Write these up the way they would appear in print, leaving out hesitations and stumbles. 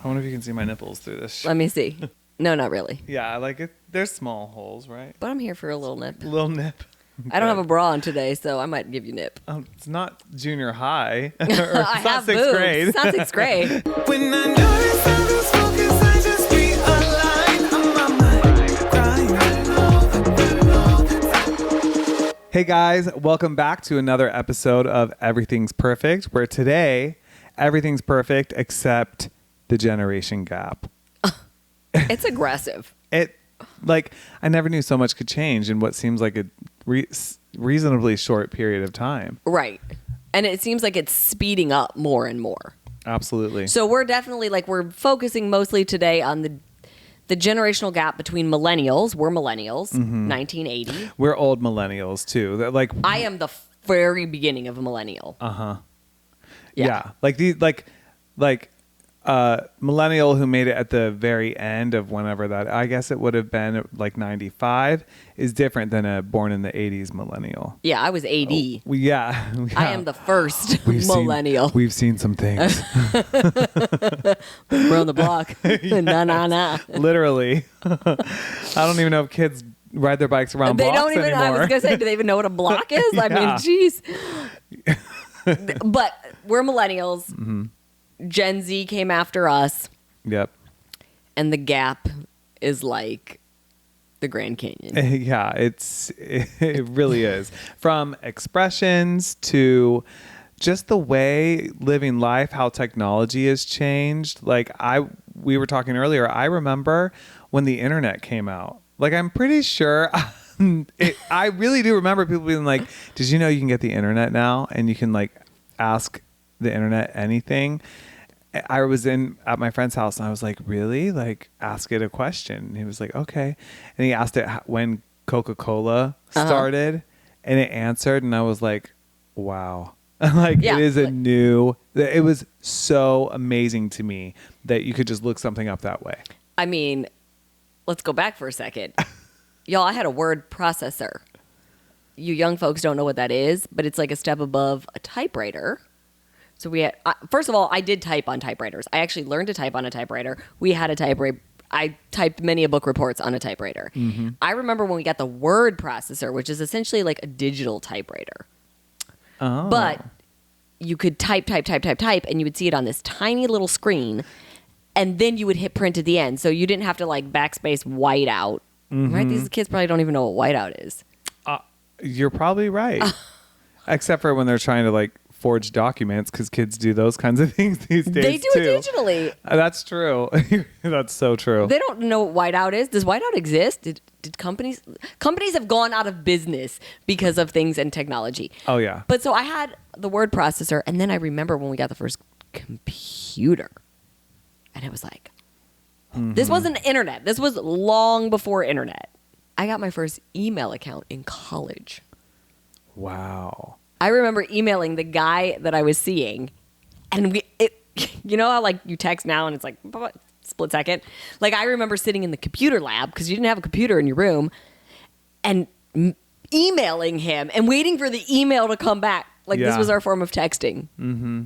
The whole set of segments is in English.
I wonder if you can see my nipples through this. Let me see. No, not really. Yeah, like it. There's small holes, right? But I'm here for a little nip. Little nip. I don't have a bra on today, so I might give you nip. Oh, it's not junior high. Or I it's have not sixth boobs. grade. It's not sixth grade. When I notice I lose focus, I just realign. I'm on my grind. Hey guys, welcome back to another episode of Everything's Perfect, where today everything's perfect except the generation gap. It's aggressive. I never knew so much could change in what seems like a reasonably short period of time. Right. And it seems like it's speeding up more and more. Absolutely. So we're definitely we're focusing mostly today on the generational gap between millennials. We're millennials, 1980. We're old millennials too. I am the very beginning of a millennial. Yeah. Millennial who made it at the very end of whenever that, I guess it would have been like 95, is different than a born in the 80s millennial. Yeah, I was AD. Yeah. I am the first millennial. We've seen some things. We're on the block. Nah. Literally. I don't even know if kids ride their bikes around They blocks don't even, anymore. I was going to say, do they even know what a block is? I mean, Yeah. geez. But we're millennials. Gen Z came after us. Yep. And the gap is like the Grand Canyon. Yeah, it really is. From expressions to just the way living life, how technology has changed. We were talking earlier, I remember when the internet came out. I'm pretty sure I really do remember people being like, did you know you can get the internet now and you can ask the internet anything? I was at my friend's house and I was like, really? Ask it a question. And he was like, okay. And he asked it when Coca-Cola started and it answered. And I was like, wow. Yeah, it was so amazing to me that you could just look something up that way. I mean, let's go back for a second. Y'all, I had a word processor. You young folks don't know what that is, but it's like a step above a typewriter. So we had, first of all, I did type on typewriters. I actually learned to type on a typewriter. We had a typewriter. I typed many book reports on a typewriter. I remember when we got the word processor, which is essentially like a digital typewriter. Oh. But you could type, and you would see it on this tiny little screen, and then you would hit print at the end. So you didn't have to backspace whiteout. Right? These kids probably don't even know what whiteout is. You're probably right. Except for when they're trying to forge documents, because kids do those kinds of things these days. They do too. it digitally. That's true. That's so true. They don't know what whiteout is. Does whiteout exist? Did companies have gone out of business because of things and technology? Oh yeah. But so I had the word processor, and then I remember when we got the first computer, and it was this wasn't internet. This was long before internet. I got my first email account in college. Wow. I remember emailing the guy that I was seeing, and you know how you text now and it's split second? I remember sitting in the computer lab because you didn't have a computer in your room and emailing him and waiting for the email to come back. This was our form of texting. Mm-hmm.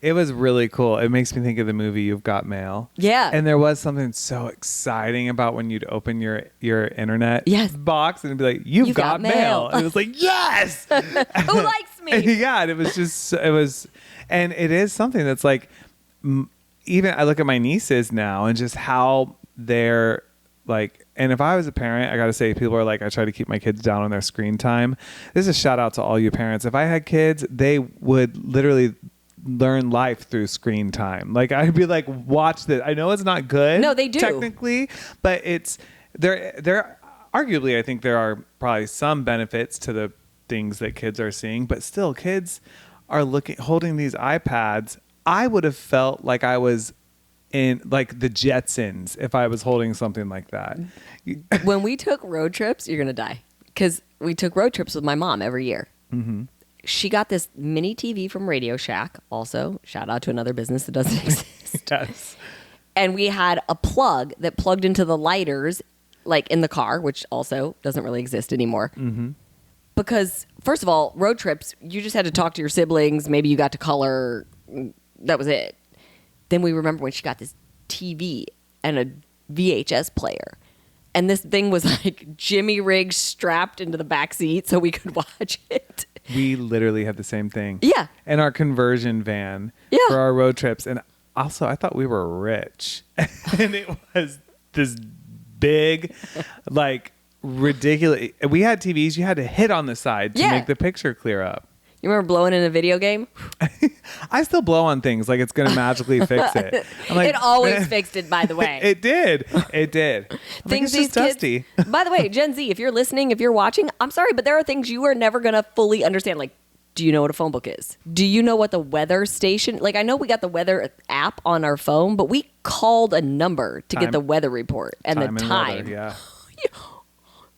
It was really cool. It makes me think of the movie You've Got Mail. Yeah. And there was something so exciting about when you'd open your internet box and it'd be like, You've got mail. And it was like, yes! Who likes me? Yeah. And and it is something that's even I look at my nieces now and just how they're and if I was a parent, I got to say, people are I try to keep my kids down on their screen time. This is a shout out to all you parents. If I had kids, they would literally learn life through screen time. I'd be watch this. I know it's not good. No, they do. Technically, but there arguably, I think there are probably some benefits to the things that kids are seeing, but still kids are holding these iPads. I would have felt like I was in the Jetsons if I was holding something like that. When we took road trips, you're going to die. Because we took road trips with my mom every year. Mm-hmm. She got this mini TV from RadioShack. Also, shout out to another business that doesn't exist. Yes. And we had a plug that plugged into the lighters, in the car, which also doesn't really exist anymore. Mm-hmm. Because, first of all, road trips, you just had to talk to your siblings. Maybe you got to color. That was it. Then we remember when she got this TV and a VHS player. And this thing was like Jimmy rigged strapped into the back seat so we could watch it. We literally had the same thing. Yeah. And our conversion van for our road trips. And also, I thought we were rich. And it was this big, like, ridiculous. We had TVs you had to hit on the side to make the picture clear up. You remember blowing in a video game? I still blow on things like it's going to magically fix it. I'm like, It always fixed it, by the way. It did. Things it's just dusty. By the way, Gen Z, if you're listening, if you're watching, I'm sorry, but there are things you are never going to fully understand. Like, do you know what a phone book is? Do you know what the weather station? Like, I know we got the weather app on our phone, but we called a number to get the weather report and the time. Weather, yeah.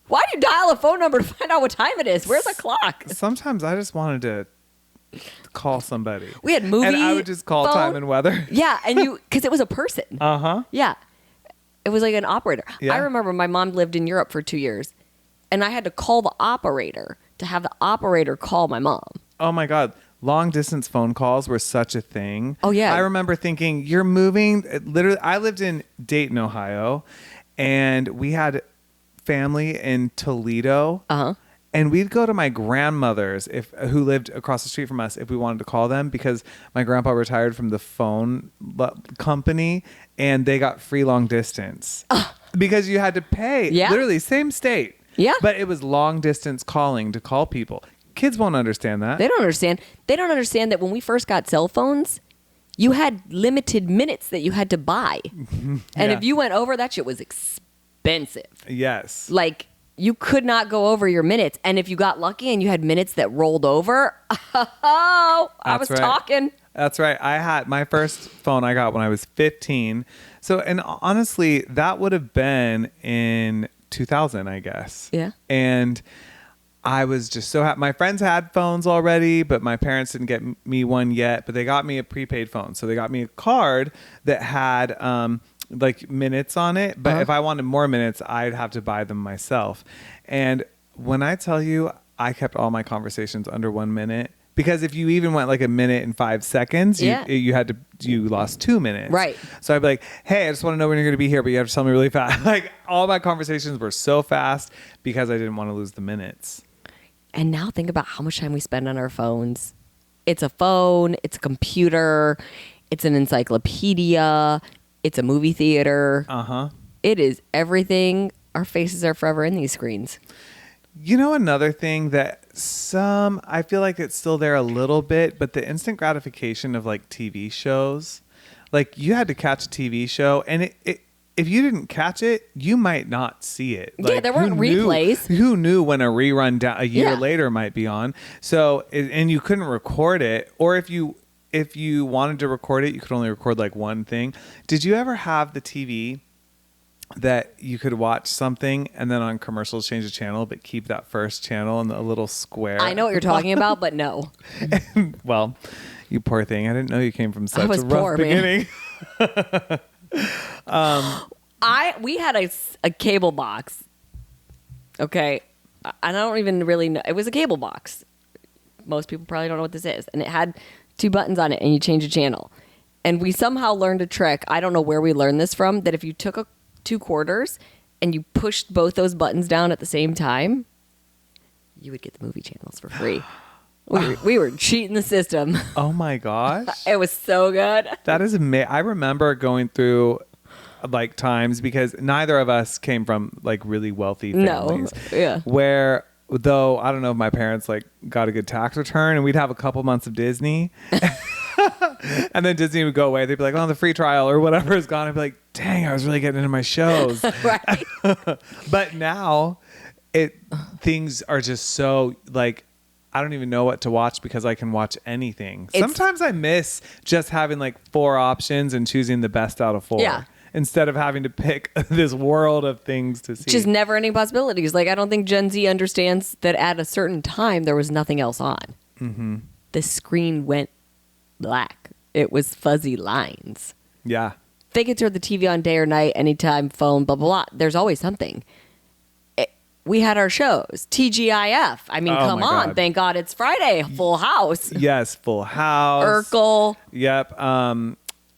Why do you dial a phone number to find out what time it is? Where's the clock? Sometimes I just wanted to call somebody. We had movie and I would just call phone. time and weather. Yeah, and because it was a person. Uh-huh. Yeah. It was like an operator. Yeah. I remember my mom lived in Europe for 2 years, and I had to call the operator to have the operator call my mom. Oh my God. Long distance phone calls were such a thing. Oh, yeah. I remember thinking, you're moving. Literally, I lived in Dayton, Ohio, and we had family in Toledo. Uh-huh. And we'd go to my grandmother's who lived across the street from us if we wanted to call them, because my grandpa retired from the phone company and they got free long distance because you had to pay. Yeah. Literally same state. Yeah. But it was long distance calling to call people. Kids won't understand that. They don't understand. They don't understand that when we first got cell phones, you had limited minutes that you had to buy. And if you went over, that shit was expensive. Yes. Like, you could not go over your minutes. And if you got lucky and you had minutes that rolled over, I was talking. That's right. I had my first phone I got when I was 15. So, and honestly, that would have been in 2000, I guess. Yeah. And I was just so happy. My friends had phones already, but my parents didn't get me one yet. But they got me a prepaid phone. So they got me a card that had like minutes on it. But if I wanted more minutes, I'd have to buy them myself. And when I tell you, I kept all my conversations under 1 minute. Because if you even went like a minute and 5 seconds, you lost 2 minutes. Right. So I'd be like, hey, I just want to know when you're going to be here, but you have to tell me really fast. Like, all my conversations were so fast because I didn't want to lose the minutes. And now think about how much time we spend on our phones. It's a phone, it's a computer, it's an encyclopedia, it's a movie theater. Uh-huh. It is everything. Our faces are forever in these screens. You know, another thing that I feel like it's still there a little bit, but the instant gratification of like TV shows, like you had to catch a TV show and if you didn't catch it, you might not see it. Yeah, there weren't replays. Who knew when a rerun a year later might be on? So, and you couldn't record it, or if you wanted to record it, you could only record like one thing. Did you ever have the TV that you could watch something and then on commercials change the channel, but keep that first channel in the little square? I know what you're talking about, but no. Well, you poor thing. I didn't know you came from such a rough poor, beginning. We had a cable box. Okay. I don't even really know. It was a cable box. Most people probably don't know what this is. And it had 2 buttons on it and you change a channel. And we somehow learned a trick. I don't know where we learned this from, that if you took 2 quarters and you pushed both those buttons down at the same time, you would get the movie channels for free. We were cheating the system. Oh my gosh. It was so good. That is amazing. I remember going through like times, because neither of us came from like really wealthy families. No. Yeah. Where, though, I don't know if my parents like got a good tax return and we'd have a couple months of Disney. And then Disney would go away. They'd be like, oh, the free trial or whatever is gone. I'd be like, dang, I was really getting into my shows. Right. But now things are just so like, I don't even know what to watch because I can watch anything. Sometimes I miss just having like 4 options and choosing the best out of 4. Yeah. Instead of having to pick this world of things to see. Just never any possibilities. Like, I don't think Gen Z understands that at a certain time there was nothing else on. Mm-hmm. The screen went black. It was fuzzy lines. Yeah. They could turn the TV on day or night, anytime, phone, blah, blah, blah. There's always something. We had our shows. TGIF. I mean, come on. God. Thank God it's Friday. Full House. Yes, Full House. Urkel. Yep.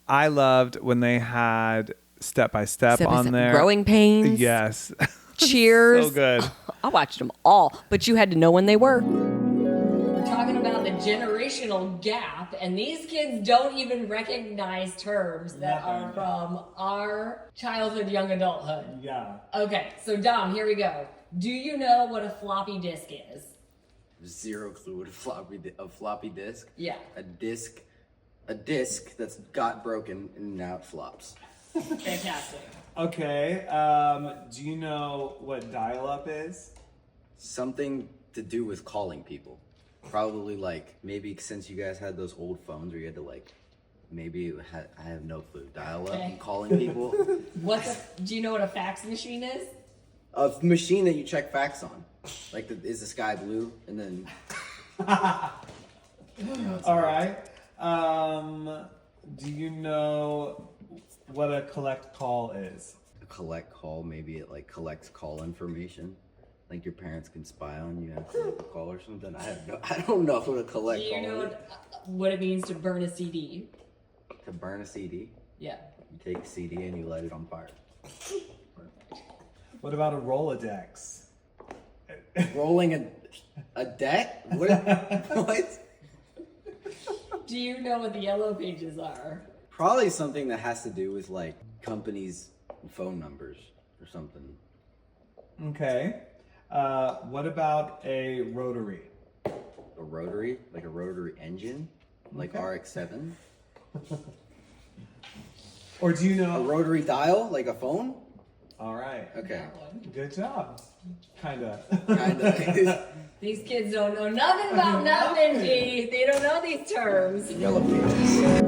I loved when they had Step by Step Step by on Step. there. Growing Pains. Yes. Cheers. So good. I watched them all, but you had to know when they were. We're talking about the generational gap, and these kids don't even recognize terms that are from our childhood, young adulthood. Yeah. Okay, so Dom, here we go. Do you know what a floppy disk is? Zero clue what a floppy disk. Yeah. A disk that's got broken and now it flops. Fantastic. Okay. Do you know what dial-up is? Something to do with calling people. Probably like maybe since you guys had those old phones where you had to like I have no clue. Dial up and calling people. Do you know what a fax machine is? A machine that you check facts on. Like is the sky blue? And then All right. Do you know what a collect call is? a collect call, maybe it like collects call information. Like your parents can spy on you after a call or something. I don't know what a collect Do you call know is. what it means to burn a CD? To burn a CD, Yeah. you take a CD and you light it on fire. What about a Rolodex? Rolling a deck? What? Do you know what the yellow pages are? Probably something that has to do with like companies' phone numbers or something. Okay. What about a rotary? A rotary, like a rotary engine, like Okay. RX-7. Or do you A know? rotary dial, like a phone. All right. Okay, Good job. Kinda. kind of. These kids don't know nothing about nothing, G. They don't know these terms. Yellow pages.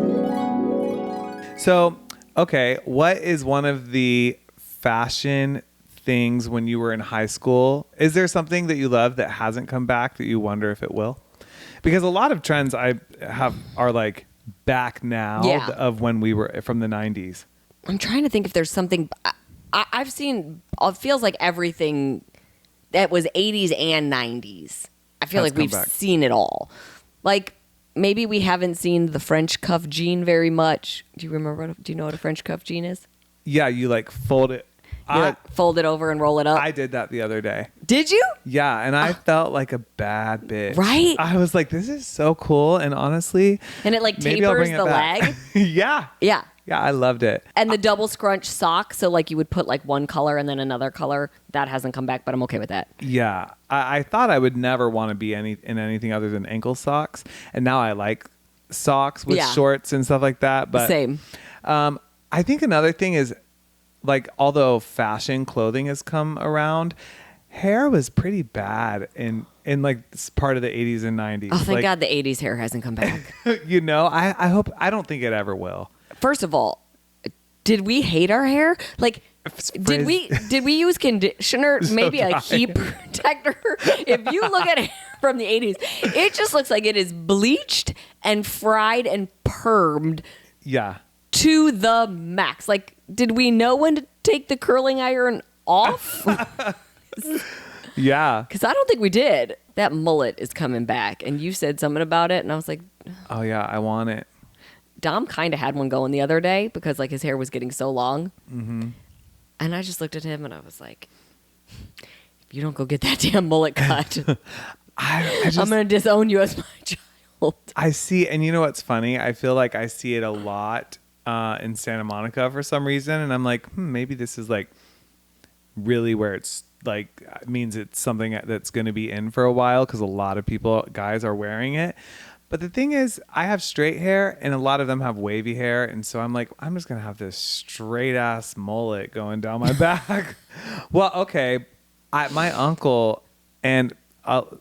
So, okay, what is one of the fashion things when you were in high school? Is there something that you love that hasn't come back that you wonder if it will? Because a lot of trends I have are like back now Yeah. of when we were from the 90s. I'm trying to think if there's something I've seen. It feels like everything that was 80s and 90s. I feel Has like we've come back. seen it all. Like maybe we haven't seen the French cuff jean very much. Do you remember? Do you know what a French cuff jean is? Yeah, you like fold it. You like fold it over and roll it up. I did that the other day. Did you? Yeah, and I felt like a bad bitch. Right? I was like, this is so cool, and honestly, And it like maybe I'll tapers bring it the back. leg. Yeah. Yeah. Yeah, I loved it. And the double scrunch sock, so like you would put like one color and then another color. That hasn't come back, but I'm okay with that. Yeah, I thought I would never want to be in anything other than ankle socks, and now I like socks with Yeah. shorts and stuff like that. But Same. I think another thing is, like, although fashion clothing has come around, hair was pretty bad in like this part of the 80s and 90s. Oh, thank Like, God the 80s hair hasn't come back. You know, I don't think it ever will. First of all, did we hate our hair? Like, did we use conditioner? Maybe a heat protector. If you look at it from the 80s, it just looks like it is bleached and fried and permed Yeah. to the max. Like, did we know when to take the curling iron off? Yeah. Because I don't think we did. That mullet is coming back, and you said something about it, and I was like, Oh yeah, I want it. Dom kind of had one going the other day because like his hair was getting so long. Mm-hmm. And I just looked at him and I was like, if you don't go get that damn mullet cut, I just, I'm going to disown you as my child. I see, and you know what's funny? I feel like I see it a lot in Santa Monica for some reason, and I'm like, maybe this is like really where it's like means it's something that's going to be in for a while because a lot of guys are wearing it. But the thing is, I have straight hair, and a lot of them have wavy hair, and so I'm like, I'm just gonna have this straight ass mullet going down my back. Well, okay, my uncle and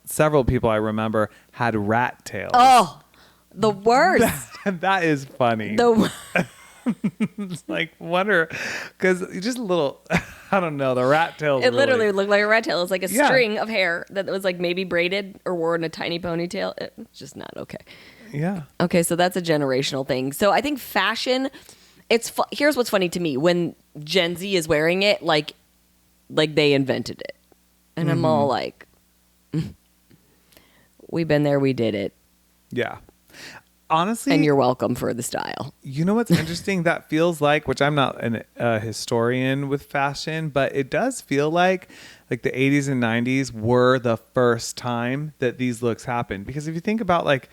several people I remember had rat tails. Oh, the worst. That is funny. It's like wonder because just a little. I don't know. The rat tails. It literally looked like a rat tail. It was like a Yeah. string of hair that was like maybe braided or worn a tiny ponytail. It's just not okay. Yeah. Okay, so that's a generational thing. So I think fashion, here's what's funny to me. When Gen Z is wearing it, like they invented it. And I'm all like, we've been there, we did it. Yeah. honestly, And you're welcome for the style. you know what's interesting? That feels like, which I'm not a historian with fashion, but it does feel like the 80s and 90s were the first time that these looks happened. Because if you think about like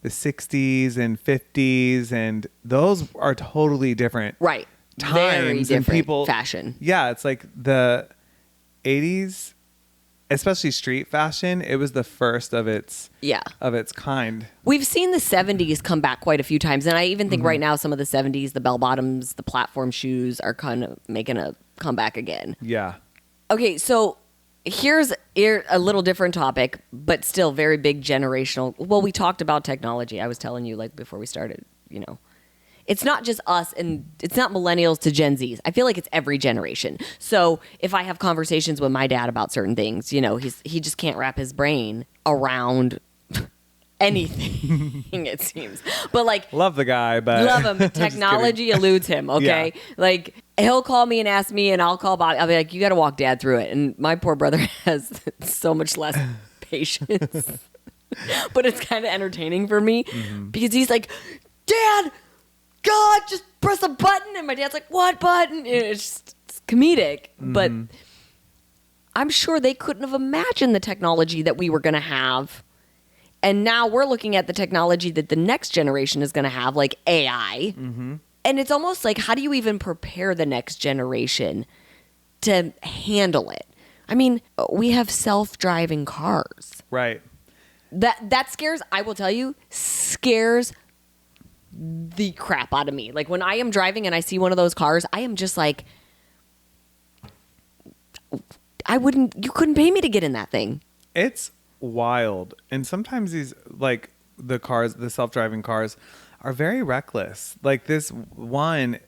the 60s and 50s, and those are totally different Right. times Very and different people fashion. Yeah, it's like the 80s, especially street fashion, it was the first of its kind. We've seen the 70s come back quite a few times. And I even think Mm-hmm. right now some of the 70s, the bell bottoms, the platform shoes are kind of making a comeback again. Yeah. Okay, so here's a little different topic, but still very big generational. Well, we talked about technology. I was telling you like before we started, it's not just us, and it's not millennials to Gen Zs. I feel like it's every generation. So if I have conversations with my dad about certain things, he just can't wrap his brain around anything, it seems. But like, Love the guy, but love him. Technology eludes him. Okay, Yeah. like he'll call me and ask me, and I'll call Bobby. I'll be like, "You got to walk Dad through it." And my poor brother has so much less patience, but it's kind of entertaining for me because he's like, "Dad, God, just press a button," and my dad's like, "What button?" It's comedic, but I'm sure they couldn't have imagined the technology that we were going to have. And now we're looking at the technology that the next generation is going to have, like AI. Mm-hmm. And it's almost like, how do you even prepare the next generation to handle it? I mean, we have self-driving cars. right. That scares, I will tell you, scares the crap out of me. Like when I am driving and I see one of those cars, I am just like, you couldn't pay me to get in that thing. It's wild. And sometimes these, like the self-driving cars are very reckless. Like this one,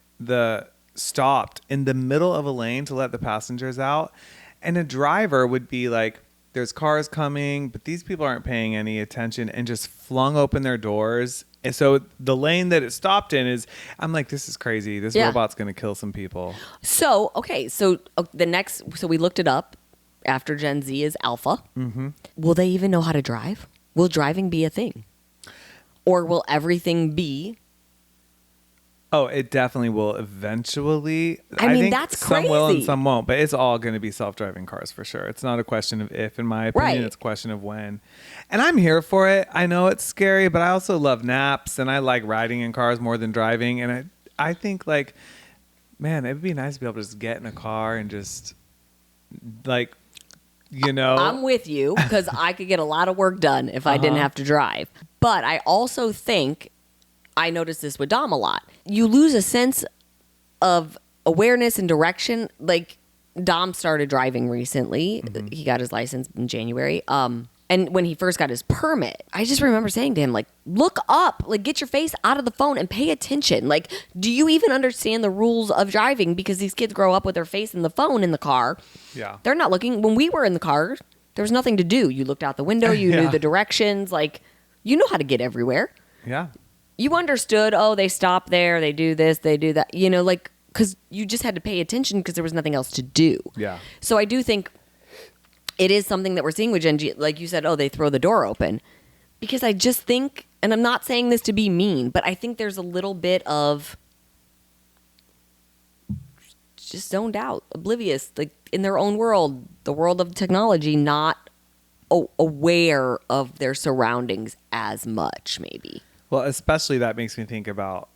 stopped in the middle of a lane to let the passengers out. And a driver would be like, there's cars coming, but these people aren't paying any attention, and just flung open their doors. And so the lane that it stopped in I'm like, this is crazy. This robot's going to kill some people. So, okay. So we looked it up. After Gen Z is alpha. Mm-hmm. Will they even know how to drive? Will driving be a thing? Or will everything be? Oh, it definitely will eventually. I mean, think that's some will and crazy. some won't, but it's all going to be self-driving cars for sure. It's not a question of if, in my opinion. Right. It's a question of when. And I'm here for it. I know it's scary, but I also love naps, and I like riding in cars more than driving. And I think, like, man, it'd be nice to be able to just get in a car and just, like, I'm with you because I could get a lot of work done if I didn't have to drive. But I also think, I noticed this with Dom a lot. You lose a sense of awareness and direction. Like Dom started driving recently. Mm-hmm. He got his license in January. And when he first got his permit, I just remember saying to him, like, look up, like, get your face out of the phone and pay attention. Like, do you even understand the rules of driving? Because these kids grow up with their face in the phone in the car. Yeah. They're not looking. When we were in the car, there was nothing to do. You looked out the window. You knew the directions. Like, you know how to get everywhere. Yeah. You understood, they stop there. They do this. They do that. Like, because you just had to pay attention because there was nothing else to do. Yeah. So I do think it is something that we're seeing with Gen Z. Like you said, they throw the door open. Because I just think, and I'm not saying this to be mean, but I think there's a little bit of just zoned out, oblivious, like in their own world, the world of technology, not aware of their surroundings as much, maybe. Well, especially that makes me think about,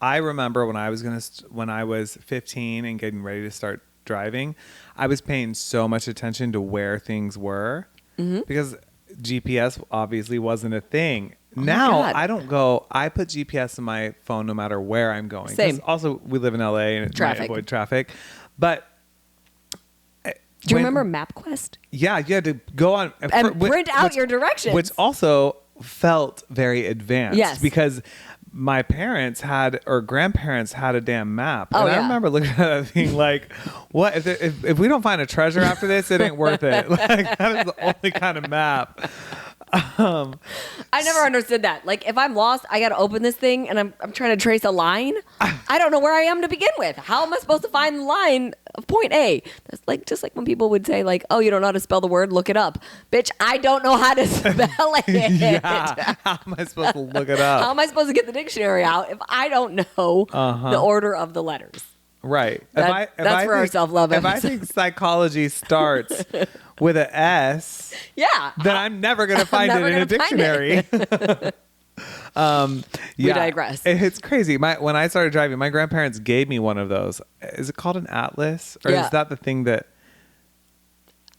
I remember when I was when I was 15 and getting ready to start driving, I was paying so much attention to where things were because GPS obviously wasn't a thing. Now I don't go. I put GPS in my phone no matter where I'm going. Same. Also, we live in LA and it might avoid traffic. But do you remember MapQuest? Yeah, you had to go on and print out your directions, which also felt very advanced. Yes, because my parents had, or grandparents had, a damn map. Oh, and I yeah. remember looking at that thing like, what if we don't find a treasure after this, it ain't worth it. Like, that is the only kind of map. I never understood that. Like, if I'm lost, I got to open this thing and I'm trying to trace a line. I don't know where I am to begin with. How am I supposed to find the line of point A? That's like just like when people would say, like, oh, you don't know how to spell the word, look it up. Bitch, I don't know how to spell it. Yeah. How am I supposed to look it up? How am I supposed to get the dictionary out if I don't know the order of the letters? Right. That's for our self-love If I episode. think psychology starts with an S, Yeah. then I'm never going to find it never in a gonna find dictionary. We digress. It's crazy. When I started driving, my grandparents gave me one of those. Is it called an atlas? Or Yeah. is that the thing that...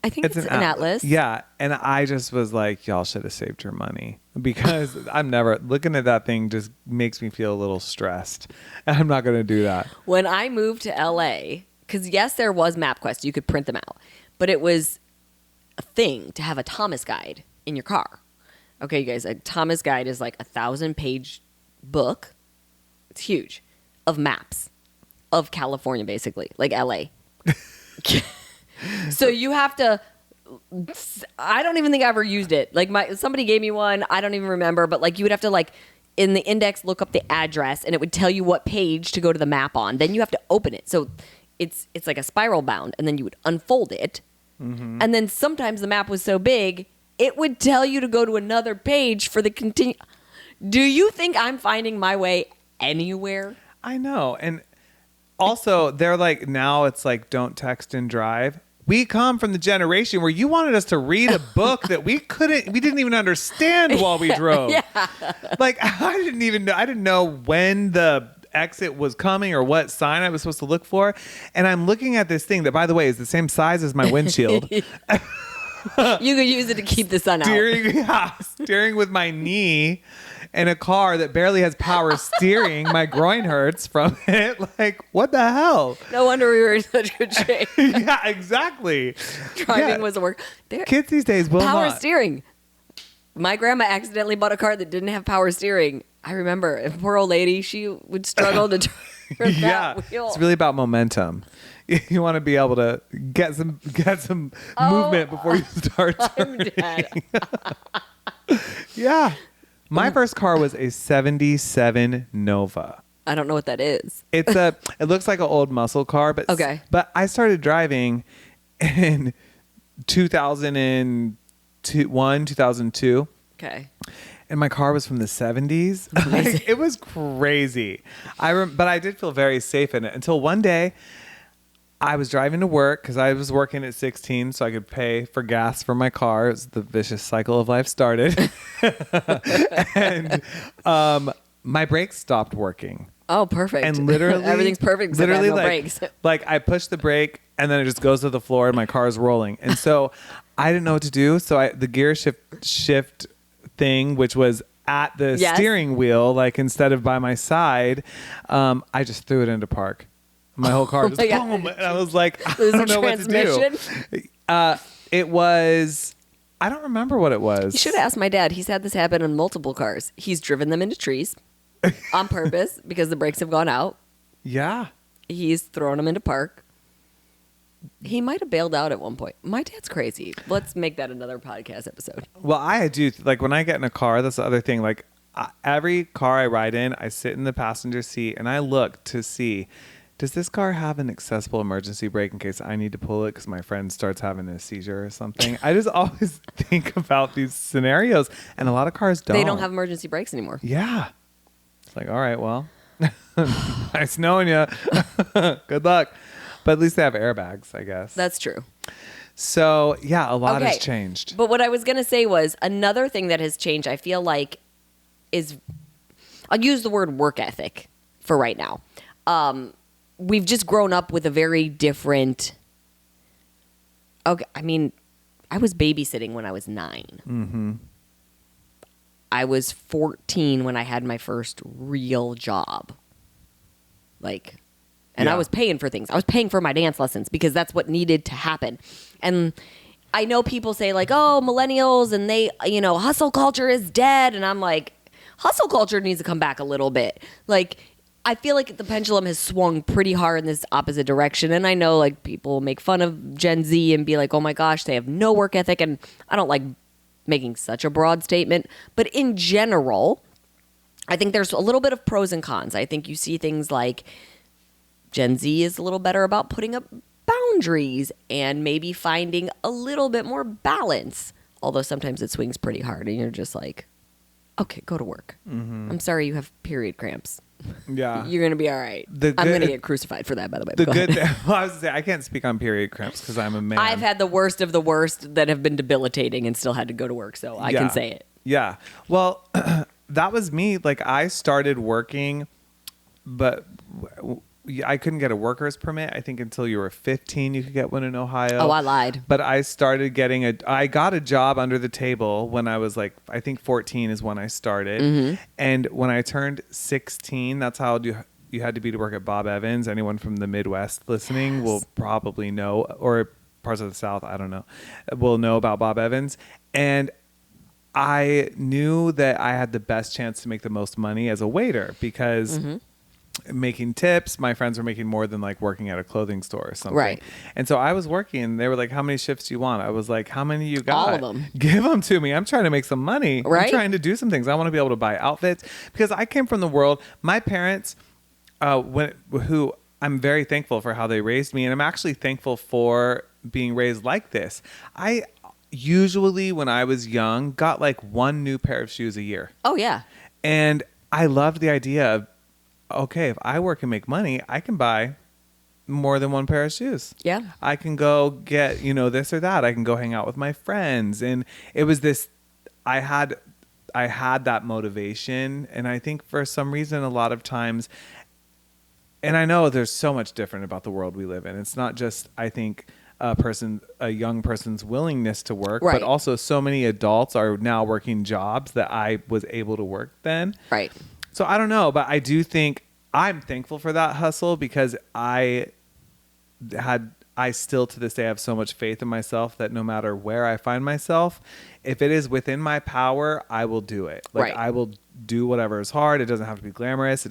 I think it's an atlas. Yeah. And I just was like, y'all should have saved your money. Because I'm never... Looking at that thing just makes me feel a little stressed. And I'm not going to do that. When I moved to LA, because yes, there was MapQuest, you could print them out, but it was a thing to have a Thomas guide in your car. Okay, you guys, a Thomas guide is like 1,000-page book. It's huge of maps of California, basically, like LA. So you have to. I don't even think I ever used it. Like somebody gave me one. I don't even remember, but like you would have to like in the index look up the address, and it would tell you what page to go to the map on. Then you have to open it. So it's like a spiral bound, and then you would unfold it, and then sometimes the map was so big it would tell you to go to another page for the continue. Do you think I'm finding my way anywhere? I know. And also, they're like, now it's like, don't text and drive. We come from the generation where you wanted us to read a book that we didn't even understand while we drove. Yeah. Like, I didn't know when the exit was coming or what sign I was supposed to look for. And I'm looking at this thing that, by the way, is the same size as my windshield. You could use it to keep the sun out. Steering with my knee in a car that barely has power steering. My groin hurts from it. Like, what the hell? No wonder we were in such good shape. Yeah, exactly. Driving was a work. Kids these days will power not. steering. My grandma accidentally bought a car that didn't have power steering. I remember a poor old lady. She would struggle to turn Yeah, that wheel. it's really about momentum. You want to be able to get some movement before you start I'm turning. dead. Yeah. My first car was a 77 Nova. I don't know what that is. It looks like an old muscle car, but Okay. But I started driving in 2001, 2002. Okay. And my car was from the 70s. Like, it was crazy. But I did feel very safe in it until one day I was driving to work because I was working at 16 so I could pay for gas for my car. It was the vicious cycle of life started. And my brakes stopped working. Oh, perfect. And literally everything's perfect. Except Literally, I have no like, brakes. like I push the brake and then it just goes to the floor and my car is rolling. And so I didn't know what to do. So the gear shift thing, which was at the Yes. steering wheel, like instead of by my side, I just threw it into park. My whole car just my God. boom. And I was like, I Lose don't the know what to do. transmission? It was, I don't remember what it was. You should have asked my dad. He's had this happen on multiple cars. He's driven them into trees on purpose because the brakes have gone out. Yeah. He's thrown them into park. He might have bailed out at one point. My dad's crazy. Let's make that another podcast episode. Well, I do. Like when I get in a car, that's the other thing. Like every car I ride in, I sit in the passenger seat and I look to see, does this car have an accessible emergency brake in case I need to pull it because my friend starts having a seizure or something? I just always think about these scenarios, and a lot of cars don't. They don't have emergency brakes anymore. Yeah. It's like, all right, well, nice knowing you. Good luck. But at least they have airbags, I guess. That's true. So, yeah, a lot has Okay. changed. But what I was going to say was another thing that has changed, I feel like, is I'll use the word work ethic for right now. We've just grown up with a very different. Okay, I mean, I was babysitting when I was 9. Mm-hmm. I was 14 when I had my first real job. And Yeah. I was paying for things. I was paying for my dance lessons because that's what needed to happen. And I know people say like, oh, millennials and they, hustle culture is dead. And I'm like, hustle culture needs to come back a little bit. Like, I feel like the pendulum has swung pretty hard in this opposite direction. And I know like people make fun of Gen Z and be like, oh my gosh, they have no work ethic. And I don't like making such a broad statement. But in general, I think there's a little bit of pros and cons. I think you see things like Gen Z is a little better about putting up boundaries and maybe finding a little bit more balance. Although sometimes it swings pretty hard and you're just like, okay, go to work. I'm sorry you have period cramps. Yeah. You're going to be all right. I'm going to get crucified for that, by the way. The Go good ahead. thing, well, I was gonna say, I can't speak on period cramps because I'm a man. I've had the worst of the worst that have been debilitating and still had to go to work, so I Yeah. can say it. Yeah. Well, that was me. Like I started working, but I couldn't get a worker's permit. I think until you were 15, you could get one in Ohio. Oh, I lied. But I started getting I got a job under the table when I was like, I think 14 is when I started. Mm-hmm. And when I turned 16, that's how old you had to be to work at Bob Evans. Anyone from the Midwest listening will probably know, or parts of the South, I don't know, will know about Bob Evans. And I knew that I had the best chance to make the most money as a waiter because making tips, my friends were making more than like working at a clothing store or something. Right. And so I was working. They were like, how many shifts do you want? I was like, how many you got? All of them. Give them to me. I'm trying to make some money. Right. I'm trying to do some things. I want to be able to buy outfits because I came from the world. My parents, who I'm very thankful for how they raised me. And I'm actually thankful for being raised like this. I usually, when I was young, got like one new pair of shoes a year. Oh, yeah. And I loved the idea of, okay, if I work and make money, I can buy more than one pair of shoes. Yeah. I can go get, this or that. I can go hang out with my friends. And it was this, I had that motivation. And I think for some reason, a lot of times, and I know there's so much different about the world we live in. It's not just, I think, a young person's willingness to work, Right. but also so many adults are now working jobs that I was able to work then. Right. So I don't know, but I do think I'm thankful for that hustle because I still to this day have so much faith in myself that no matter where I find myself, if it is within my power, I will do it. Like Right. I will do whatever is hard. It doesn't have to be glamorous.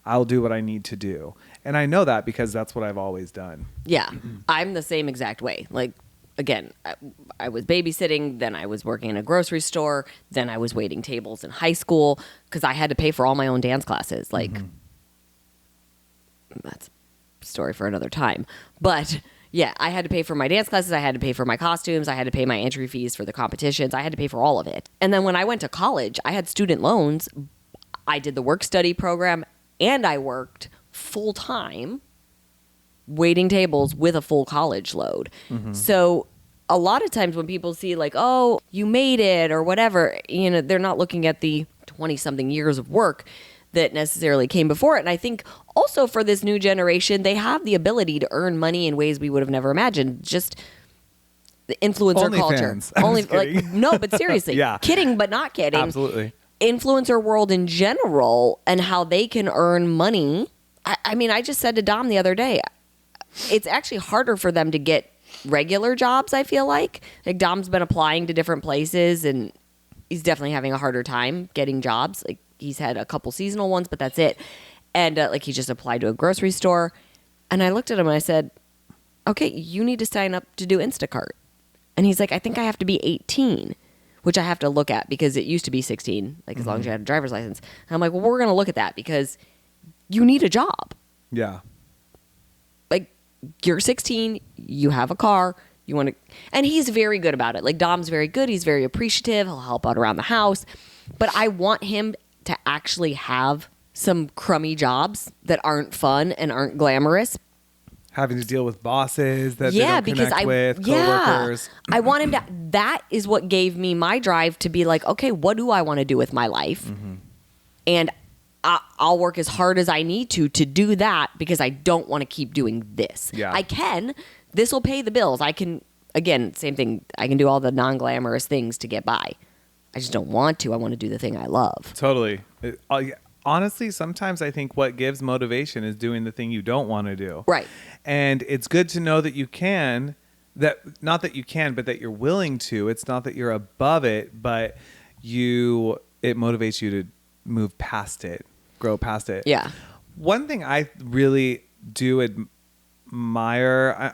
I'll do what I need to do. And I know that because that's what I've always done. Yeah. I'm the same exact way. Like, again, I was babysitting, then I was working in a grocery store, then I was waiting tables in high school because I had to pay for all my own dance classes. Like, that's a story for another time. But yeah, I had to pay for my dance classes. I had to pay for my costumes. I had to pay my entry fees for the competitions. I had to pay for all of it. And then when I went to college, I had student loans. I did the work study program and I worked full time waiting tables with a full college load. So a lot of times when people see like, oh, you made it or whatever, they're not looking at the 20 something years of work that necessarily came before it. And I think also for this new generation, they have the ability to earn money in ways we would have never imagined. Just the influencer culture. OnlyFans. I'm just kidding. No, but seriously, Yeah. kidding, but not kidding. Absolutely. Influencer world in general and how they can earn money. I mean, I just said to Dom the other day, it's actually harder for them to get regular jobs, I feel like. Like Dom's been applying to different places and he's definitely having a harder time getting jobs. Like he's had a couple seasonal ones, but that's it. And like he just applied to a grocery store. And I looked at him and I said, okay, you need to sign up to do Instacart. And he's like, I think I have to be 18, which I have to look at because it used to be 16, like as long as you had a driver's license. And I'm like, well, we're going to look at that because you need a job. Yeah. Like you're 16, you have a car, you want to, and he's very good about it. Like Dom's very good. He's very appreciative. He'll help out around the house, but I want him to actually have some crummy jobs that aren't fun and aren't glamorous. Having to deal with bosses that they don't connect with, coworkers. I want him to, that is what gave me my drive to be like, okay, what do I want to do with my life? And I'll work as hard as I need to do that because I don't want to keep doing this. Yeah. I can. This will pay the bills. I can, again, same thing. I can do all the non-glamorous things to get by. I just don't want to. I want to do the thing I love. Totally. Honestly, sometimes I think what gives motivation is doing the thing you don't want to do. Right. And it's good to know that you can, not that you can, but that you're willing to. It's not that you're above it, but it motivates you to move past it, grow past it. Yeah. One thing I really do admire,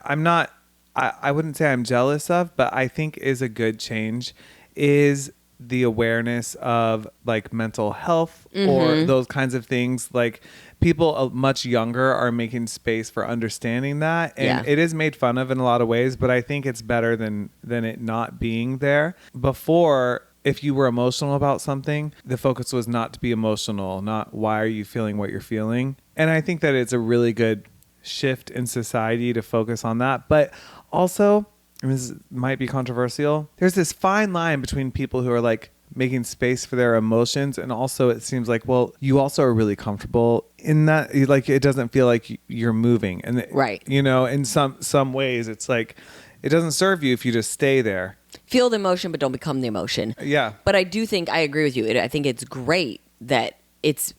I wouldn't say I'm jealous of, but I think is a good change is the awareness of like mental health or those kinds of things. Like people much younger are making space for understanding that, and it is made fun of in a lot of ways, but I think it's better than it not being there. Before, if you were emotional about something, the focus was not to be emotional, not why are you feeling what you're feeling. And I think that it's a really good shift in society to focus on that. But also, and this might be controversial, there's this fine line between people who are like making space for their emotions, and also it seems like, well, you also are really comfortable in that, like it doesn't feel like you're moving, and Right. you know, in some ways it's like it doesn't serve you if you just stay there. Feel the emotion, but don't become the emotion. Yeah. But I do think I agree with you. I think it's great that it's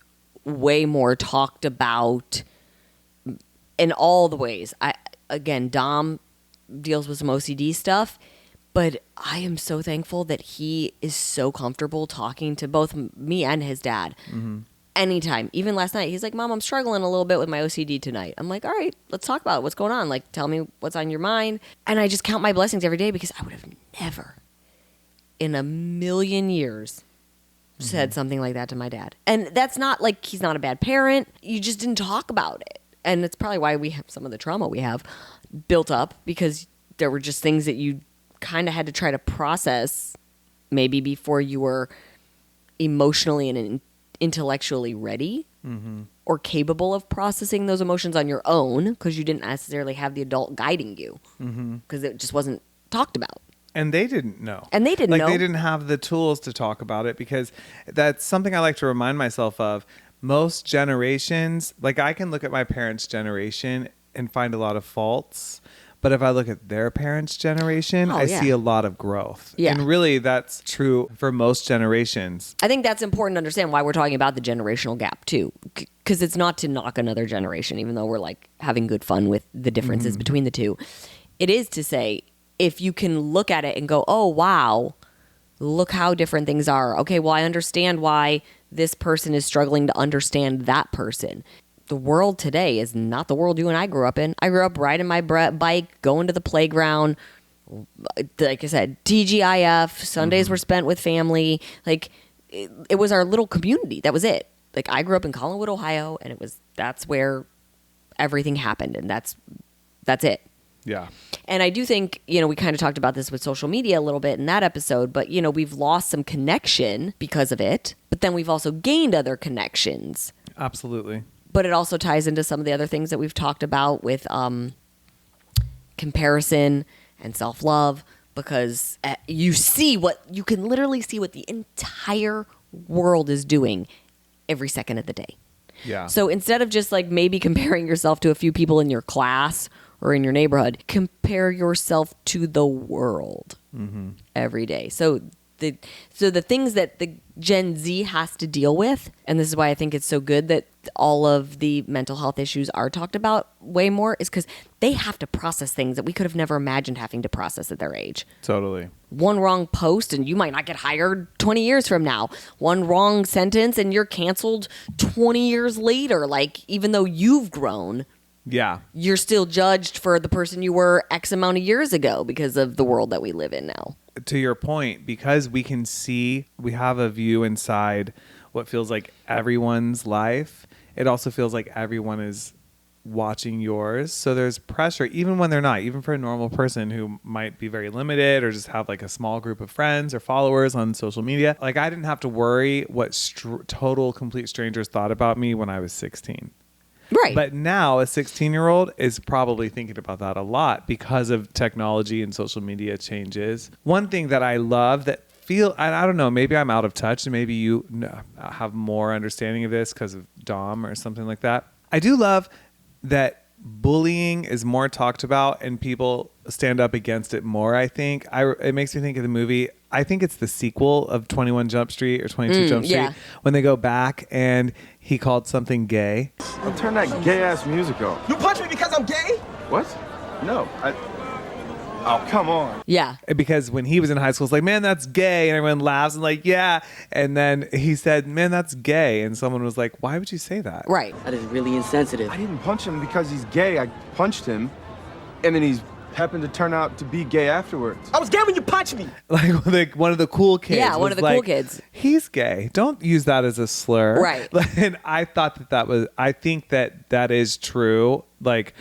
way more talked about in all the ways. Again, Dom deals with some OCD stuff, but I am so thankful that he is so comfortable talking to both me and his dad. Anytime. Even last night, he's like, Mom, I'm struggling a little bit with my OCD tonight. I'm like, all right, let's talk about it. What's going on? Like, tell me what's on your mind. And I just count my blessings every day, because I would have never in a million years said something like that to my dad. And that's not like he's not a bad parent. You just didn't talk about it. And it's probably why we have some of the trauma we have built up, because there were just things that you kind of had to try to process maybe before you were emotionally and intellectually ready or capable of processing those emotions on your own, because you didn't necessarily have the adult guiding you, because it just wasn't talked about. And they didn't know. And they didn't like, know. They didn't have the tools to talk about it, because that's something I like to remind myself of. Most generations, like I can look at my parents' generation and find a lot of faults. But if I look at their parents' generation, I see a lot of growth. Yeah. And really that's true for most generations. I think that's important to understand why we're talking about the generational gap too. Because it's not to knock another generation, even though we're like having good fun with the differences between the two. It is to say, if you can look at it and go, oh, wow, look how different things are. Okay, well, I understand why this person is struggling to understand that person. The world today is not the world you and I grew up in. I grew up riding my bike, going to the playground. Like I said, TGIF, Sundays were spent with family. Like it was our little community. That was it. Like I grew up in Collinwood, Ohio, and that's where everything happened, and that's it. Yeah. And I do think, we kind of talked about this with social media a little bit in that episode, but, we've lost some connection because of it, but then we've also gained other connections. Absolutely. But it also ties into some of the other things that we've talked about with comparison and self-love, because you can literally see what the entire world is doing every second of the day. Yeah. So instead of just like maybe comparing yourself to a few people in your class or in your neighborhood, compare yourself to the world every day. So the things that the Gen Z has to deal with, and this is why I think it's so good that all of the mental health issues are talked about way more, is because they have to process things that we could have never imagined having to process at their age. Totally. One wrong post and you might not get hired 20 years from now. One wrong sentence and you're canceled 20 years later. Like, even though you've grown, Yeah. you're still judged for the person you were X amount of years ago because of the world that we live in now. To your point, because we have a view inside what feels like everyone's life, it also feels like everyone is watching yours. So there's pressure, even when they're not, even for a normal person who might be very limited or just have like a small group of friends or followers on social media. Like I didn't have to worry what total complete strangers thought about me when I was 16. Right. But now a 16-year-old is probably thinking about that a lot because of technology and social media changes. One thing that I love I don't know, maybe I'm out of touch and maybe you have more understanding of this because of Dom or something like that. I do love that bullying is more talked about and people stand up against it more, I think. It makes me think of the movie, I think it's the sequel of 21 Jump Street or 22 Jump Street, yeah. when they go back and he called something gay. I'll turn that gay-ass music off. You punch me because I'm gay? What? No, Oh, come on. Yeah. Because when he was in high school, it's like, man, that's gay. And everyone laughs and like, yeah. And then he said, man, that's gay. And someone was like, why would you say that? Right. That is really insensitive. I didn't punch him because he's gay. I punched him, and then he's happened to turn out to be gay afterwards. I was gay when you punched me. Like one of the cool kids. Yeah, one was of the cool like, kids. He's gay. Don't use that as a slur. Right. And I thought I think that is true. Like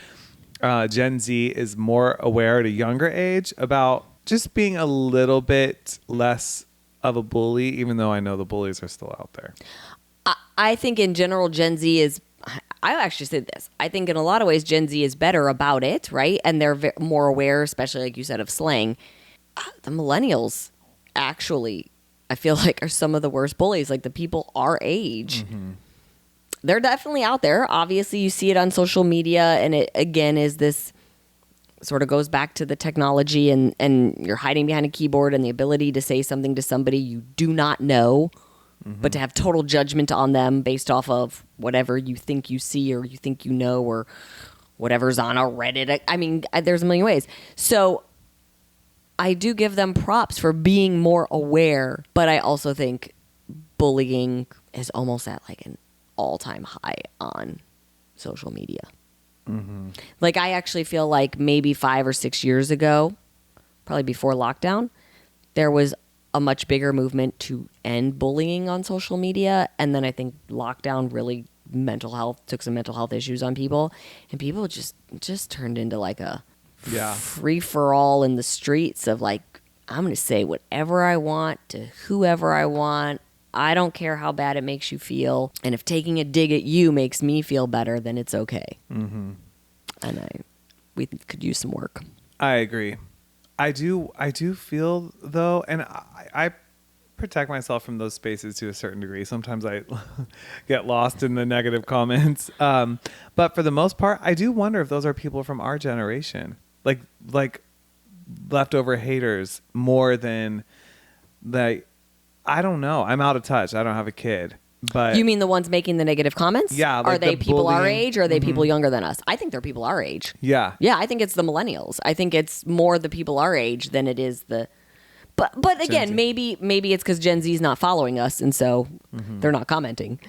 Gen Z is more aware at a younger age about just being a little bit less of a bully, even though I know the bullies are still out there. I think in general, Gen Z is, I actually said this. I think in a lot of ways, Gen Z is better about it, right? And they're more aware, especially like you said, of slang. The millennials actually, I feel like, are some of the worst bullies. Like the people our age. Mm-hmm. They're definitely out there. Obviously, you see it on social media. And it, again, is this sort of goes back to the technology and you're hiding behind a keyboard and the ability to say something to somebody you do not know. Mm-hmm. But to have total judgment on them based off of whatever you think you see or you think you know or whatever's on a Reddit. I mean, there's a million ways. So I do give them props for being more aware, but I also think bullying is almost at like an all-time high on social media. Mm-hmm. Like I actually feel like maybe 5 or 6 years ago, probably before lockdown, there was a much bigger movement to end bullying on social media. And then I think lockdown really took some mental health issues on people. And people just turned into like a free-for-all in the streets of like, I'm going to say whatever I want to whoever I want. I don't care how bad it makes you feel. And if taking a dig at you makes me feel better, then it's okay. Mm-hmm. And we could use some work. I agree. I do feel though, and I protect myself from those spaces to a certain degree. Sometimes I get lost in the negative comments. But for the most part, I do wonder if those are people from our generation, like leftover haters more than like, I don't know. I'm out of touch. I don't have a kid. But you mean the ones making the negative comments? Yeah. Like are they people bullying. Our age or are they people younger than us? I think they're people our age. Yeah. Yeah, I think it's the millennials. I think it's more the people our age than it is the... But again, maybe it's because Gen Z is not following us and so they're not commenting.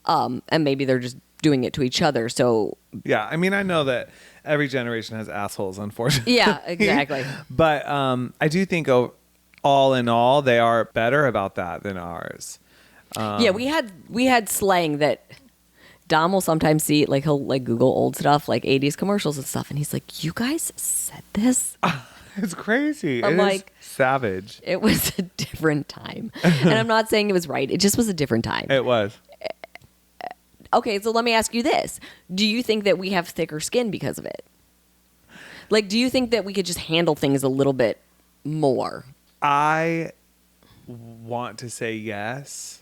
And maybe they're just doing it to each other. So... Yeah, I mean, I know that every generation has assholes, unfortunately. Yeah, exactly. But I do think all in all, they are better about that than ours. Yeah, we had slang that Dom will sometimes see, like he'll like Google old stuff, like 80s commercials and stuff, and he's like, "You guys said this?" It's crazy. I'm it like, is savage. It was a different time, and I'm not saying it was right. It just was a different time. It was. Okay, so let me ask you this: do you think that we have thicker skin because of it? Like, do you think that we could just handle things a little bit more? I want to say yes.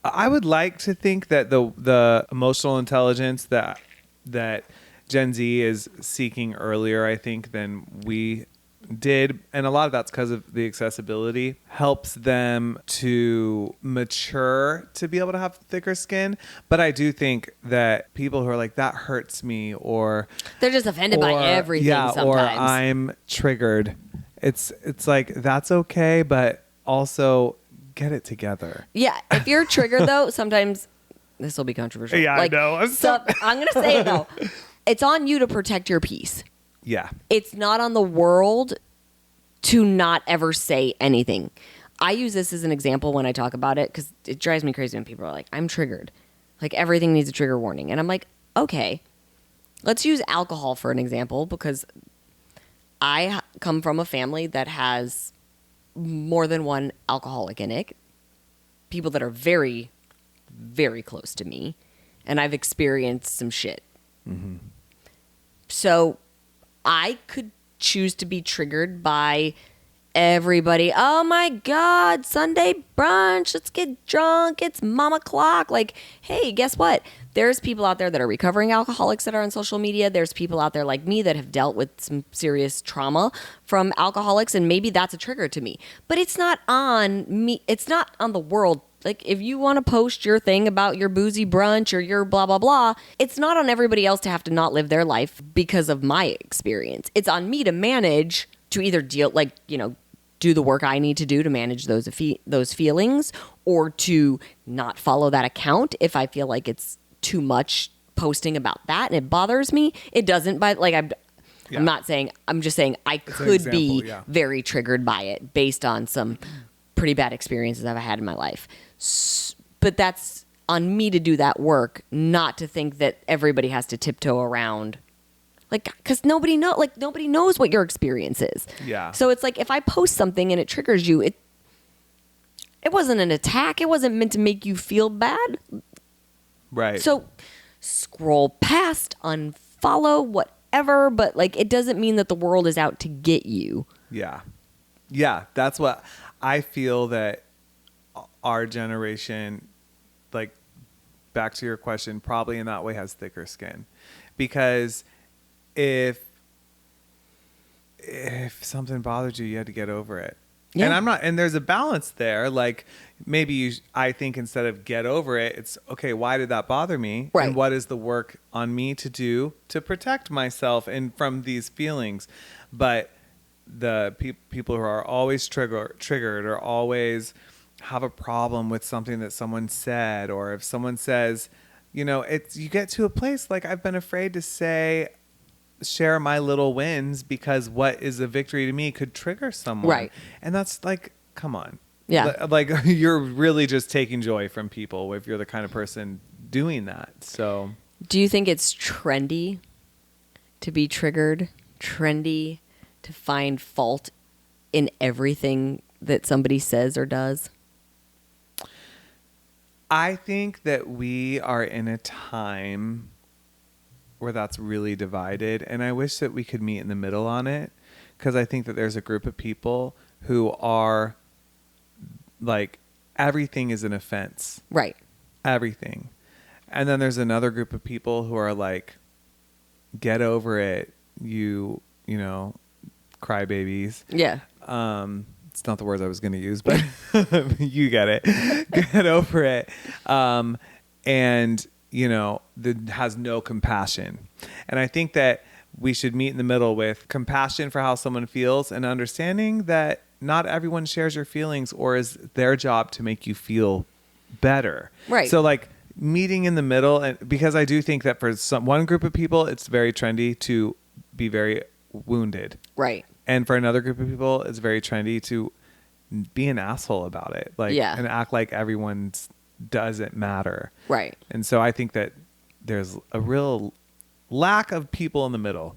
I would like to think that the emotional intelligence that Gen Z is seeking earlier, I think, than we did, and a lot of that's because of the accessibility, helps them to mature to be able to have thicker skin. But I do think that people who are like, that hurts me, or they're just offended by everything. Yeah, sometimes. or I'm triggered. It's like, that's okay, but also get it together. Yeah, if you're triggered though, sometimes this will be controversial. Yeah, like, I know. I'm gonna say it though. It's on you to protect your peace. Yeah. It's not on the world to not ever say anything. I use this as an example when I talk about it because it drives me crazy when people are like, I'm triggered. Like everything needs a trigger warning. And I'm like, okay, let's use alcohol for an example because I come from a family that has more than one alcoholic in it. People that are very, very close to me. And I've experienced some shit. Mm-hmm. So I could choose to be triggered by everybody. Oh my God, Sunday brunch. Let's get drunk. It's mom o'clock. Like, hey, guess what? There's people out there that are recovering alcoholics that are on social media. There's people out there like me that have dealt with some serious trauma from alcoholics. And maybe that's a trigger to me. But it's not on me. It's not on the world. Like, if you want to post your thing about your boozy brunch or your blah, blah, blah, it's not on everybody else to have to not live their life because of my experience. It's on me to manage, to either deal, like, you know, do the work I need to do to manage those feelings, or to not follow that account if I feel like it's too much posting about that and it bothers me. It doesn't, but like, Yeah. I'm just saying I an could be example, yeah. very triggered by it based on some pretty bad experiences I've had in my life. But that's on me to do that work, not to think that everybody has to tiptoe around. Like, because nobody knows what your experience is. Yeah. So it's like if I post something and it triggers you, it wasn't an attack. It wasn't meant to make you feel bad. Right. So scroll past, unfollow, whatever. But like, it doesn't mean that the world is out to get you. Yeah. Yeah. That's what I feel that our generation, like, back to your question, probably in that way has thicker skin. Because if something bothered you, you had to get over it. Yeah. And there's a balance there. Like, maybe I think instead of get over it, it's okay, why did that bother me? Right. And what is the work on me to do to protect myself and from these feelings? But the people who are always triggered or always have a problem with something that someone said, or if someone says, you get to a place like I've been afraid to share my little wins because what is a victory to me could trigger someone. Right. And that's like, come on. Yeah. Like you're really just taking joy from people if you're the kind of person doing that. So Do you think it's trendy to be triggered? Trendy to find fault in everything that somebody says or does? I think that we are in a time where that's really divided, and I wish that we could meet in the middle on it, because I think that there's a group of people who are like, everything is an offense. Right. Everything. And then there's another group of people who are like, get over it, you crybabies. Yeah. It's not the words I was going to use, but you get it. Get over it. And, that has no compassion. And I think that we should meet in the middle with compassion for how someone feels and understanding that not everyone shares your feelings or is their job to make you feel better. Right. So like meeting in the middle, and because I do think that for one group of people, it's very trendy to be very wounded. Right. And for another group of people, it's very trendy to be an asshole about it. Like, Yeah. and act like everyone's doesn't matter. Right. And so I think that there's a real lack of people in the middle.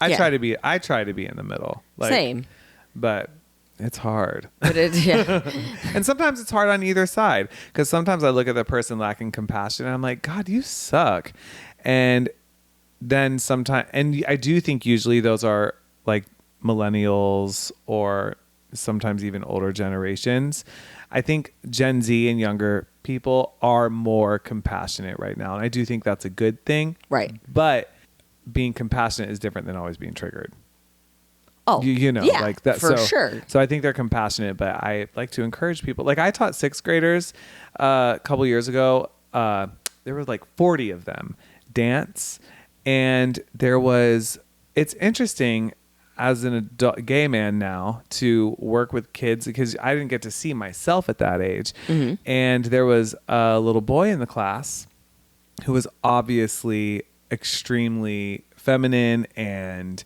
I Yeah. try to be in the middle. Like, Same. But it's hard. But yeah. And sometimes it's hard on either side, because sometimes I look at the person lacking compassion and I'm like, God, you suck. And then sometimes, and I do think usually those are like millennials or sometimes even older generations. I think Gen Z and younger people are more compassionate right now. And I do think that's a good thing. Right. But being compassionate is different than always being triggered. Oh, Yeah, like that for so, sure. So I think they're compassionate, but I like to encourage people. Like, I taught sixth graders a couple years ago. There were like 40 of them dance. And it's interesting as an adult, gay man now, to work with kids, because I didn't get to see myself at that age. Mm-hmm. And there was a little boy in the class who was obviously extremely feminine, and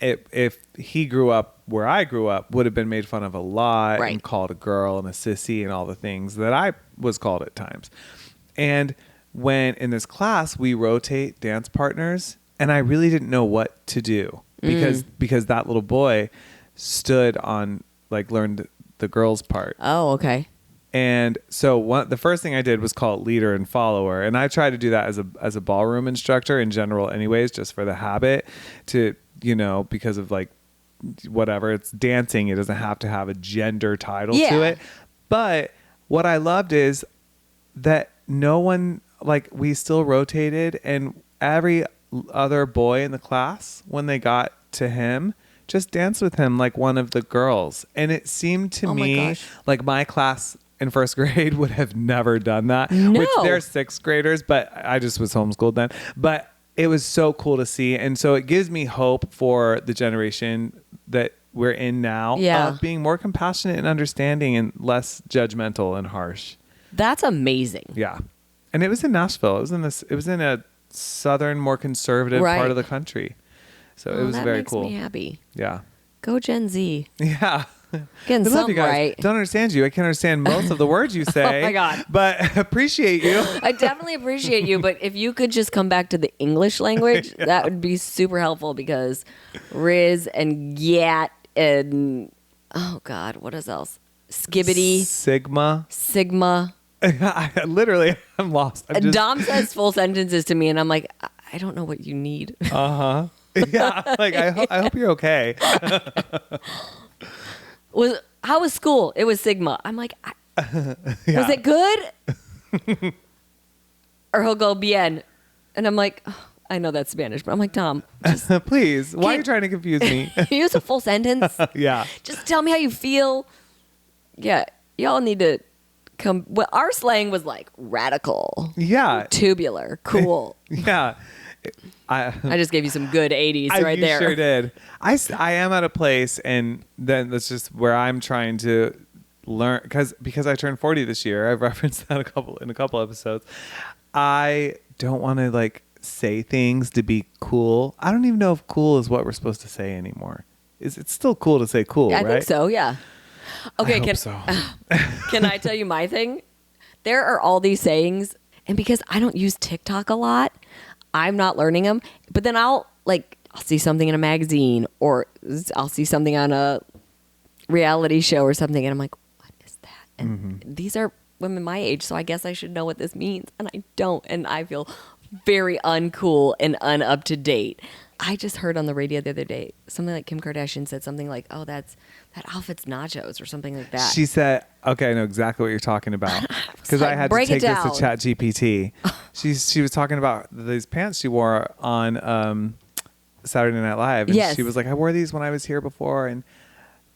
if he grew up where I grew up, would have been made fun of a lot. Right. And called a girl and a sissy and all the things that I was called at times. And when in this class we rotate dance partners, and I really didn't know what to do, because that little boy stood on, like, learned the girl's part. Oh, okay. And so the first thing I did was call it leader and follower. And I try to do that as a ballroom instructor in general anyways, just for the habit to, because of like whatever, it's dancing. It doesn't have to have a gender title to it. But what I loved is that no one, like, we still rotated, and every other boy in the class, when they got to him, just danced with him like one of the girls. And it seemed to me like my class in first grade would have never done that. No. Which they're sixth graders, but I just was homeschooled then. But it was so cool to see. And so it gives me hope for the generation that we're in now, of being more compassionate and understanding and less judgmental and harsh. That's amazing. Yeah. And it was in Nashville. It was in a southern, more conservative part of the country. So it was that very makes cool. me happy. Yeah. Go Gen Z. Yeah. Getting I love you something guys. right. Don't understand you. I can't understand most of the words you say. Oh my God. But appreciate you. I definitely appreciate you, but if you could just come back to the English language, that would be super helpful because Riz and Yat and oh God, what is else? Skibbity, Sigma. Sigma. Literally, I'm lost. I'm just, Dom says full sentences to me, and I'm like, I don't know what you need. yeah. Like I hope you're okay. How was school? It was Sigma. I'm like, Yeah. was it good? Or he'll go bien, and I'm like, oh, I know that's Spanish, but I'm like, Tom, just Please. Why are you Can't- trying to confuse me? use a full sentence. Yeah. Just tell me how you feel. Yeah, y'all need to come. Well, our slang was like radical, Yeah. tubular, cool. Yeah. I just gave you some good 80s right you there. sure did. I am at a place, and then that's just where I'm trying to learn because I turned 40 this year. I've referenced that in a couple episodes. I don't want to like say things to be cool. I don't even know if cool is what we're supposed to say anymore. It's still cool to say cool, I right? think so, yeah. Okay, I hope so. can I tell you my thing? There are all these sayings, and because I don't use TikTok a lot, I'm not learning them. But then I'll see something in a magazine or I'll see something on a reality show or something, and I'm like, what is that? And these are women my age, so I guess I should know what this means, and I don't, and I feel very uncool and unup to date. I just heard on the radio the other day something like Kim Kardashian said something like, "Oh, that outfit's nachos" or something like that. She said, "Okay, I know exactly what you're talking about because I like, had to break it take this to down. Chat GPT." She was talking about these pants she wore on Saturday Night Live, and Yes. she was like, "I wore these when I was here before, and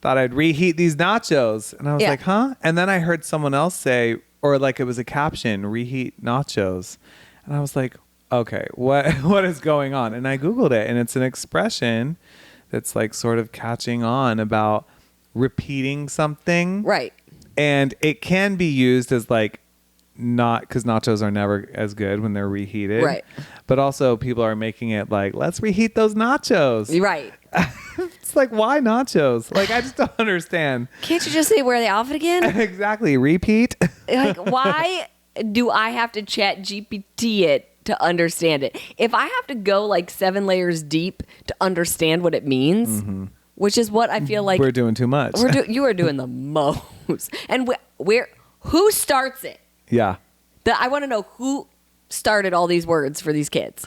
thought I'd reheat these nachos." And I was Yeah. like, "Huh?" And then I heard someone else say, or like it was a caption, "Reheat nachos," and I was like, "Okay, what is going on?" And I Googled it, and it's an expression that's like sort of catching on about repeating something. Right. And it can be used as like not because nachos are never as good when they're reheated. Right. But also people are making it like, let's reheat those nachos. Right. It's like, why nachos? Like, I just don't understand. Can't you just say wear the outfit again? Exactly. Repeat. Like, why do I have to Chat GPT it to understand it? If I have to go like 7 layers deep to understand what it means, which is what I feel like We're doing too much. you are doing the most. And who starts it? Yeah. I want to know who started all these words for these kids.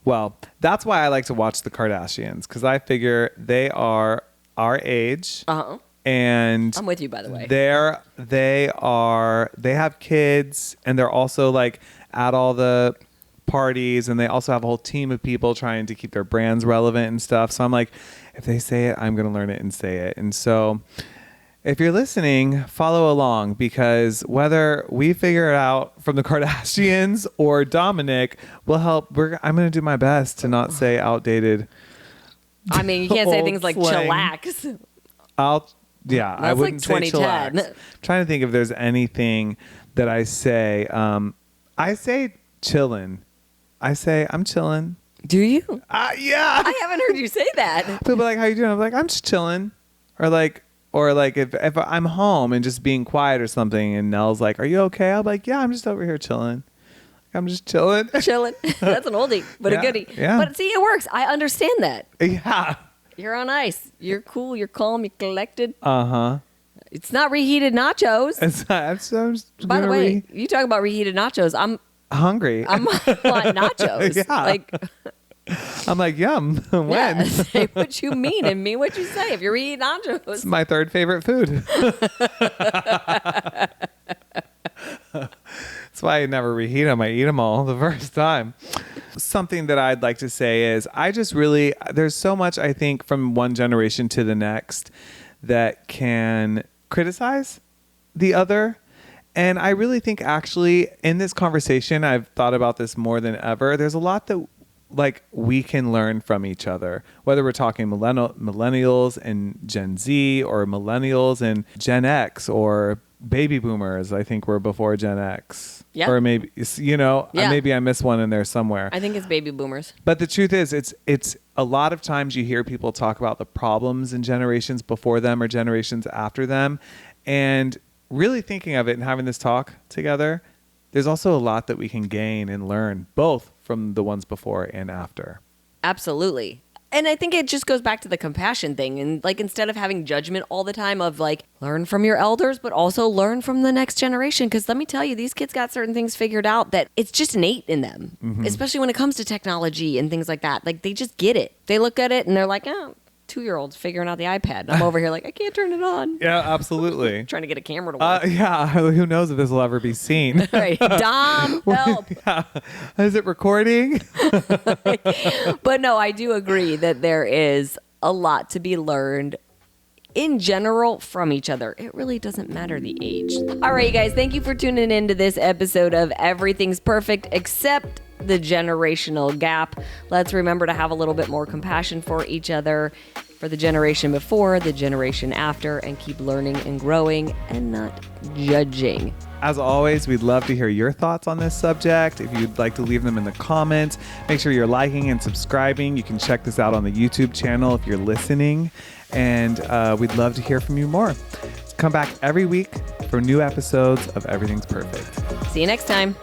Well, that's why I like to watch the Kardashians because I figure they are our age. Uh-huh. And I'm with you, by the way. they have kids, and they're also like at all the parties, and they also have a whole team of people trying to keep their brands relevant and stuff. So I'm like, if they say it, I'm going to learn it and say it. And so if you're listening, follow along because whether we figure it out from the Kardashians or Dominic will help. I'm going to do my best to not say outdated. I mean, you can't say old things like slang. chillax. I That's wouldn't like say 2010. chillax. Trying to think if there's anything that I say. I say chillin'. I say I'm chillin'. Do you? Yeah. I haven't heard you say that. People be like, "How you doing?" I'm like, "I'm just chillin'," or like if I'm home and just being quiet or something, and Nell's like, "Are you okay?" I'll be like, "Yeah, I'm just over here chilling. I'm just chilling." Chilling. That's an oldie, but Yeah, a goodie. yeah. But see, it works. I understand that. Yeah. You're on ice. You're cool. You're calm. You're collected. Uh-huh. It's not reheated nachos. I'm just By the gonna way, you talk about reheated nachos. I'm hungry. on nachos. Yeah. Like, I'm like, yum. When? yeah, say what you mean and mean what you say. If you're reheating nachos, It's my third favorite food. That's why I never reheat them. I eat them all the first time. Something that I'd like to say is there's so much, I think, from one generation to the next that can criticize the other. And I really think actually in this conversation, I've thought about this more than ever. There's a lot that like we can learn from each other, whether we're talking millennials and Gen Z, or millennials and Gen X, or baby boomers. I think we're before Gen X. Yeah. Or maybe, Yeah. maybe I missed one in there somewhere. I think it's baby boomers. But the truth is, it's a lot of times you hear people talk about the problems in generations before them or generations after them. And really thinking of it and having this talk together, there's also a lot that we can gain and learn, both from the ones before and after. Absolutely. And I think it just goes back to the compassion thing. And like, instead of having judgment all the time of like, learn from your elders, but also learn from the next generation. Because let me tell you, these kids got certain things figured out that it's just innate in them, especially when it comes to technology and things like that. Like, they just get it. They look at it and they're like, oh, 2-year-olds figuring out the iPad. I'm over here like, I can't turn it on. Yeah, absolutely. Trying to get a camera to work. Yeah, who knows if this will ever be seen. Right. Dom, help. Yeah. Is it recording? But no, I do agree that there is a lot to be learned in general from each other. It really doesn't matter the age. All right, you guys, thank you for tuning in to this episode of Everything's Perfect Except the Generational Gap. Let's remember to have a little bit more compassion for each other, for the generation before, the generation after, and keep learning and growing and not judging. As always, we'd love to hear your thoughts on this subject. If you'd like to leave them in the comments, make sure you're liking and subscribing. You can check this out on the YouTube channel if you're listening. And we'd love to hear from you more. Come back every week for new episodes of Everything's Perfect. See you next time.